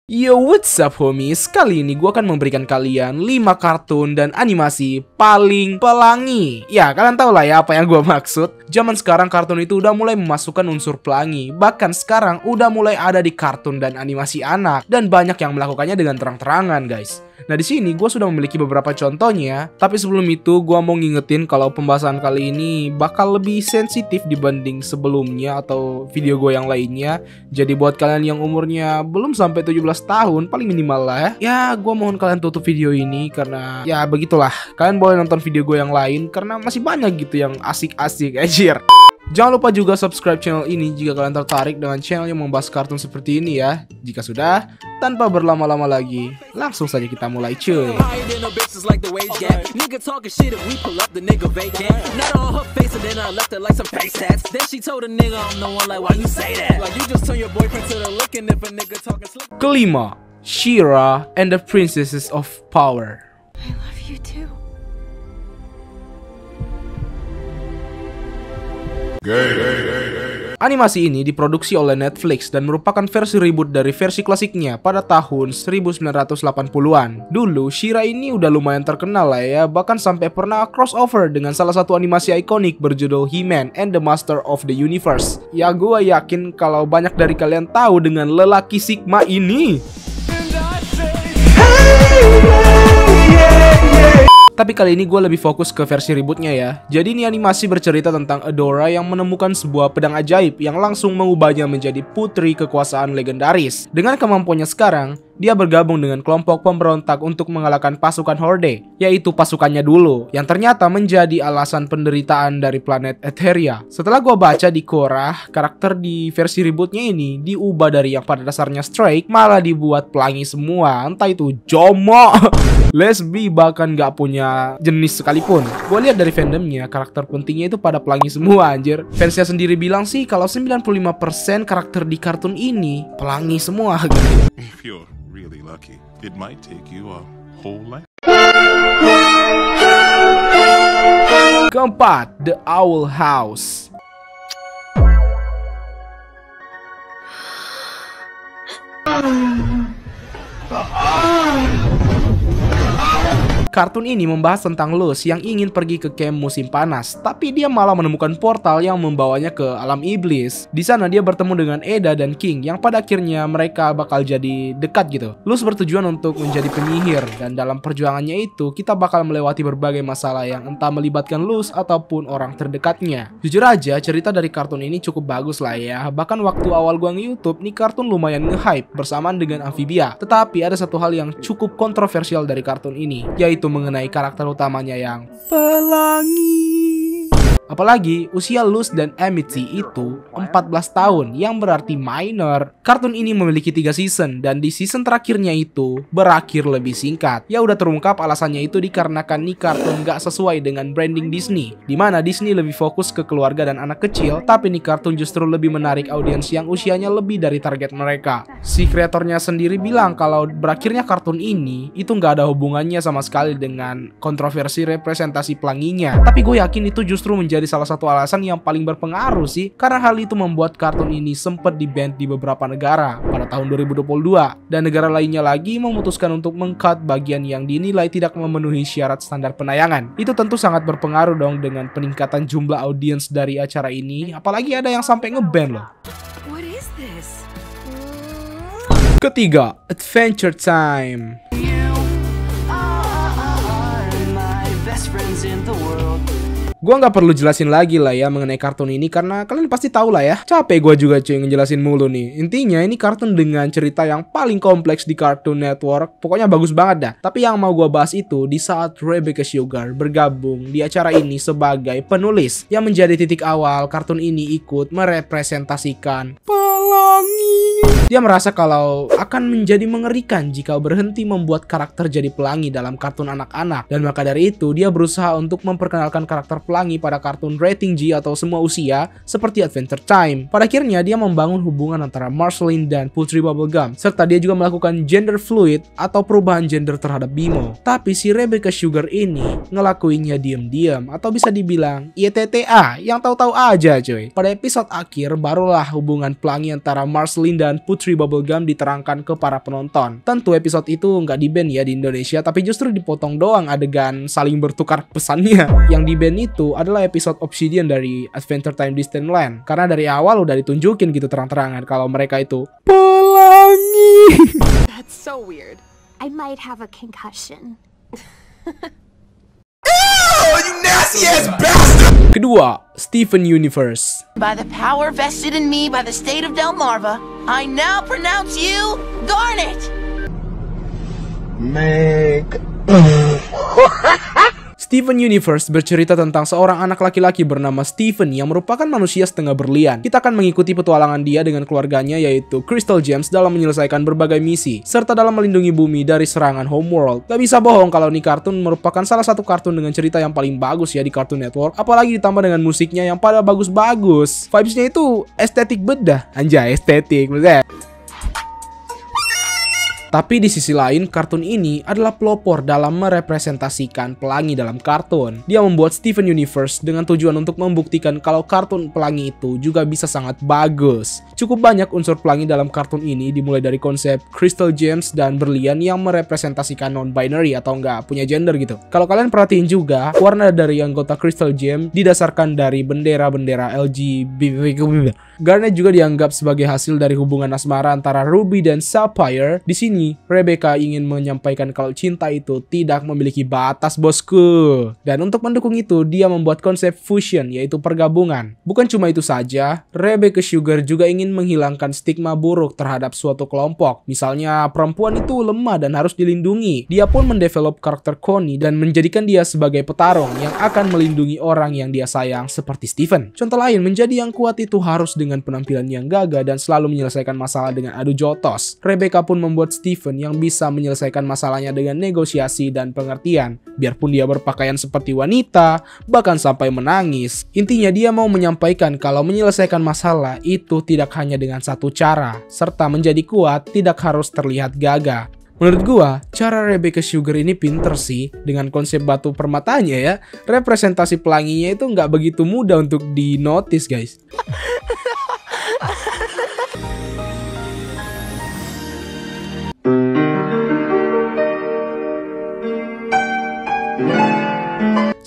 Yo, what's up homies? Kali ini gue akan memberikan kalian 5 kartun dan animasi paling pelangi. Ya, kalian tau lah ya apa yang gue maksud. Zaman sekarang kartun itu udah mulai memasukkan unsur pelangi. Bahkan sekarang udah mulai ada di kartun dan animasi anak. Dan banyak yang melakukannya dengan terang-terangan guys. Nah di sini gue sudah memiliki beberapa contohnya. Tapi sebelum itu gue mau ngingetin kalau pembahasan kali ini bakal lebih sensitif dibanding sebelumnya atau video gue yang lainnya. Jadi buat kalian yang umurnya belum sampai 17 tahun paling minimal lah ya. Ya gue mohon kalian tutup video ini karena ya begitulah. Kalian boleh nonton video gue yang lain karena masih banyak gitu yang asik-asik anjir. Jangan lupa juga subscribe channel ini jika kalian tertarik dengan channel yang membahas kartun seperti ini ya. Jika sudah, tanpa berlama-lama lagi, langsung saja kita mulai cuy. Kelima, She-Ra and the Princesses of Power. I love you too. Animasi ini diproduksi oleh Netflix dan merupakan versi reboot dari versi klasiknya pada tahun 1980-an. Dulu, She-Ra ini udah lumayan terkenal lah ya, bahkan sampai pernah crossover dengan salah satu animasi ikonik berjudul He-Man and the Master of the Universe. Ya gua yakin kalau banyak dari kalian tahu dengan lelaki Sigma ini. Tapi kali ini gue lebih fokus ke versi rebootnya ya. Jadi ini animasi bercerita tentang Adora yang menemukan sebuah pedang ajaib yang langsung mengubahnya menjadi putri kekuasaan legendaris. Dengan kemampuannya sekarang, dia bergabung dengan kelompok pemberontak untuk mengalahkan pasukan Horde, yaitu pasukannya dulu, yang ternyata menjadi alasan penderitaan dari planet Etheria. Setelah gue baca di Quora, karakter di versi rebootnya ini diubah dari yang pada dasarnya straight, malah dibuat pelangi semua, entah itu jomo, lesbi, bahkan gak punya jenis sekalipun. Gue lihat dari fandomnya, karakter pentingnya itu pada pelangi semua anjir. Fansnya sendiri bilang sih kalau 95% karakter di kartun ini pelangi semua gitu. If you're really lucky, it might take you a whole life. Keempat, The Owl House. Kartun ini membahas tentang Luz yang ingin pergi ke camp musim panas, tapi dia malah menemukan portal yang membawanya ke alam iblis. Di sana dia bertemu dengan Eda dan King yang pada akhirnya mereka bakal jadi dekat gitu. Luz bertujuan untuk menjadi penyihir dan dalam perjuangannya itu kita bakal melewati berbagai masalah yang entah melibatkan Luz ataupun orang terdekatnya. Jujur aja cerita dari kartun ini cukup bagus lah ya. Bahkan waktu awal gua nge-YouTube nih kartun lumayan nge-hype bersamaan dengan Amphibia. Tetapi ada satu hal yang cukup kontroversial dari kartun ini, yaitu mengenai karakter utamanya yang pelangi. Apalagi usia Luz dan Amity itu 14 tahun yang berarti minor. Kartun ini memiliki 3 season dan di season terakhirnya itu berakhir lebih singkat. Ya udah terungkap alasannya itu dikarenakan nih kartun gak sesuai dengan branding Disney, dimana Disney lebih fokus ke keluarga dan anak kecil, tapi nih kartun justru lebih menarik audiens yang usianya lebih dari target mereka. Si kreatornya sendiri bilang kalau berakhirnya kartun ini itu gak ada hubungannya sama sekali dengan kontroversi representasi pelanginya. Tapi gue yakin itu justru menjadi salah satu alasan yang paling berpengaruh sih, karena hal itu membuat kartun ini sempat di-ban di beberapa negara pada tahun 2022 dan negara lainnya lagi memutuskan untuk meng-cut bagian yang dinilai tidak memenuhi syarat standar penayangan. Itu tentu sangat berpengaruh dong dengan peningkatan jumlah audiens dari acara ini, apalagi ada yang sampai nge-ban loh. What is this? Ketiga, Adventure Time. Gua nggak perlu jelasin lagi lah ya mengenai kartun ini karena kalian pasti tahu lah ya. Capek gua juga cuy ngejelasin mulu nih. Intinya ini kartun dengan cerita yang paling kompleks di Cartoon Network. Pokoknya bagus banget dah. Tapi yang mau gua bahas itu di saat Rebecca Sugar bergabung di acara ini sebagai penulis, yang menjadi titik awal kartun ini ikut merepresentasikan pelangi. Dia merasa kalau akan menjadi mengerikan jika berhenti membuat karakter jadi pelangi dalam kartun anak-anak, dan maka dari itu dia berusaha untuk memperkenalkan karakter pelangi pada kartun rating G atau semua usia seperti Adventure Time. Pada akhirnya dia membangun hubungan antara Marceline dan Putri Bubblegum, serta dia juga melakukan gender fluid atau perubahan gender terhadap Bimo. Tapi si Rebecca Sugar ini ngelakuinnya diam-diam atau bisa dibilang YTTA yang tahu-tahu aja cuy. Pada episode akhir barulah hubungan pelangi antara Marceline dan Putri Putri Bubblegum diterangkan ke para penonton. Tentu episode itu nggak di-ban ya di Indonesia, tapi justru dipotong doang adegan saling bertukar pesannya. Yang di-ban itu adalah episode Obsidian dari Adventure Time Distant Land. Karena dari awal udah ditunjukin gitu terang-terangan kalau mereka itu pelangi. That's so weird. I might have a concussion. Kedua, Steven Universe. By the power vested in me by the state of Delmarva, I now pronounce you Garnet! Steven Universe bercerita tentang seorang anak laki-laki bernama Steven yang merupakan manusia setengah berlian. Kita akan mengikuti petualangan dia dengan keluarganya yaitu Crystal Gems dalam menyelesaikan berbagai misi, serta dalam melindungi bumi dari serangan Homeworld. Gak bisa bohong kalau ini kartun merupakan salah satu kartun dengan cerita yang paling bagus ya di Cartoon Network, apalagi ditambah dengan musiknya yang pada bagus-bagus. Vibesnya itu estetik bedah, anjay estetik, maksudnya. Tapi di sisi lain, kartun ini adalah pelopor dalam merepresentasikan pelangi dalam kartun. Dia membuat Steven Universe dengan tujuan untuk membuktikan kalau kartun pelangi itu juga bisa sangat bagus. Cukup banyak unsur pelangi dalam kartun ini, dimulai dari konsep Crystal Gems dan berlian yang merepresentasikan non-binary atau nggak punya gender gitu. Kalau kalian perhatiin juga, warna dari anggota Crystal Gem didasarkan dari bendera-bendera LGBT. Garnet juga dianggap sebagai hasil dari hubungan asmara antara Ruby dan Sapphire. Di sini, Rebecca ingin menyampaikan kalau cinta itu tidak memiliki batas, bosku. Dan untuk mendukung itu, dia membuat konsep fusion, yaitu pergabungan. Bukan cuma itu saja, Rebecca Sugar juga ingin menghilangkan stigma buruk terhadap suatu kelompok. Misalnya, perempuan itu lemah dan harus dilindungi. Dia pun mendevelop karakter Connie dan menjadikan dia sebagai petarung yang akan melindungi orang yang dia sayang seperti Steven. Contoh lain, menjadi yang kuat itu harus dengan penampilan yang gagah dan selalu menyelesaikan masalah dengan adu jotos. Rebecca pun membuat Steven yang bisa menyelesaikan masalahnya dengan negosiasi dan pengertian. Biarpun dia berpakaian seperti wanita, bahkan sampai menangis. Intinya dia mau menyampaikan kalau menyelesaikan masalah itu tidak hanya dengan satu cara, serta menjadi kuat tidak harus terlihat gagah. Menurut gua, cara Rebecca Sugar ini pinter sih dengan konsep batu permatanya ya. Representasi pelanginya itu nggak begitu mudah untuk di-notice, guys.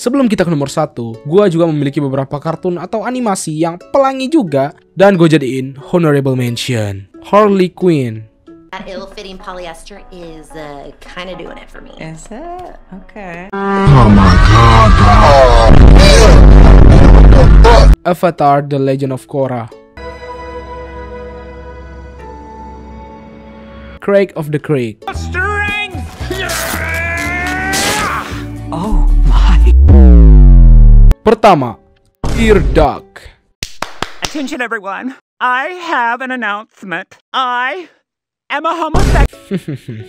Sebelum kita ke nomor 1, gue juga memiliki beberapa kartun atau animasi yang pelangi juga, dan gue jadiin honorable mention. Harley Quinn. That ill-fitting polyester is kind of doing it for me. Is it? Okay. Avatar: The Legend of Korra. Craig of the Creek. Pertama, Dear Dog. Attention everyone, I have an announcement. I am a homosexual.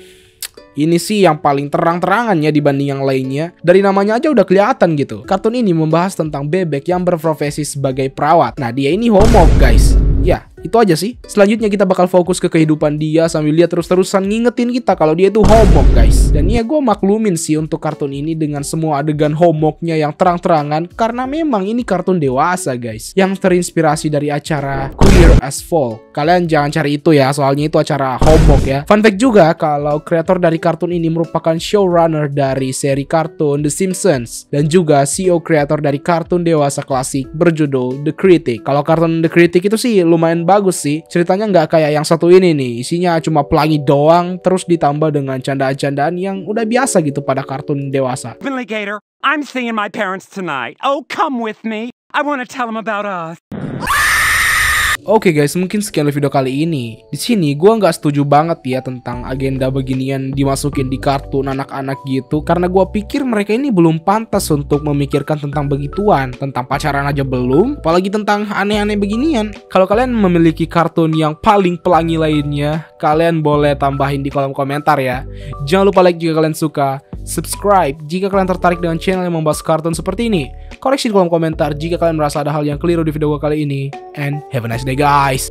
Ini sih yang paling terang-terangan ya dibanding yang lainnya. Dari namanya aja udah kelihatan gitu. Kartun ini membahas tentang bebek yang berprofesi sebagai perawat. Nah, dia ini homo, guys. Ya, itu aja sih. Selanjutnya kita bakal fokus ke kehidupan dia sambil lihat terus-terusan ngingetin kita kalau dia itu homo, guys. Dan ya gue maklumin sih untuk kartun ini dengan semua adegan homoknya yang terang-terangan, karena memang ini kartun dewasa, guys, yang terinspirasi dari acara Queer as Folk. Kalian jangan cari itu ya, soalnya itu acara homok ya. Fun fact juga kalau kreator dari kartun ini merupakan showrunner dari seri kartun The Simpsons dan juga CEO kreator dari kartun dewasa klasik berjudul The Critic. Kalau kartun The Critic itu sih lumayan bagus sih. Ceritanya nggak kayak yang satu ini nih, isinya cuma pelangi doang terus ditambah dengan candaan-candaan yang udah biasa gitu pada kartun dewasa. Heavenly Gator, I'm seeing my parents tonight. Oh, come with me. I want to tell them about us. Oke guys, mungkin sekian video kali ini. Di sini gue nggak setuju banget ya tentang agenda beginian dimasukin di kartun anak-anak gitu, karena gue pikir mereka ini belum pantas untuk memikirkan tentang begituan. Tentang pacaran aja belum, apalagi tentang aneh-aneh beginian. Kalau kalian memiliki kartun yang paling pelangi lainnya, kalian boleh tambahin di kolom komentar ya. Jangan lupa like jika kalian suka, subscribe jika kalian tertarik dengan channel yang membahas kartun seperti ini. Koreksi di kolom komentar jika kalian merasa ada hal yang keliru di video gue kali ini. And have a nice day, guys.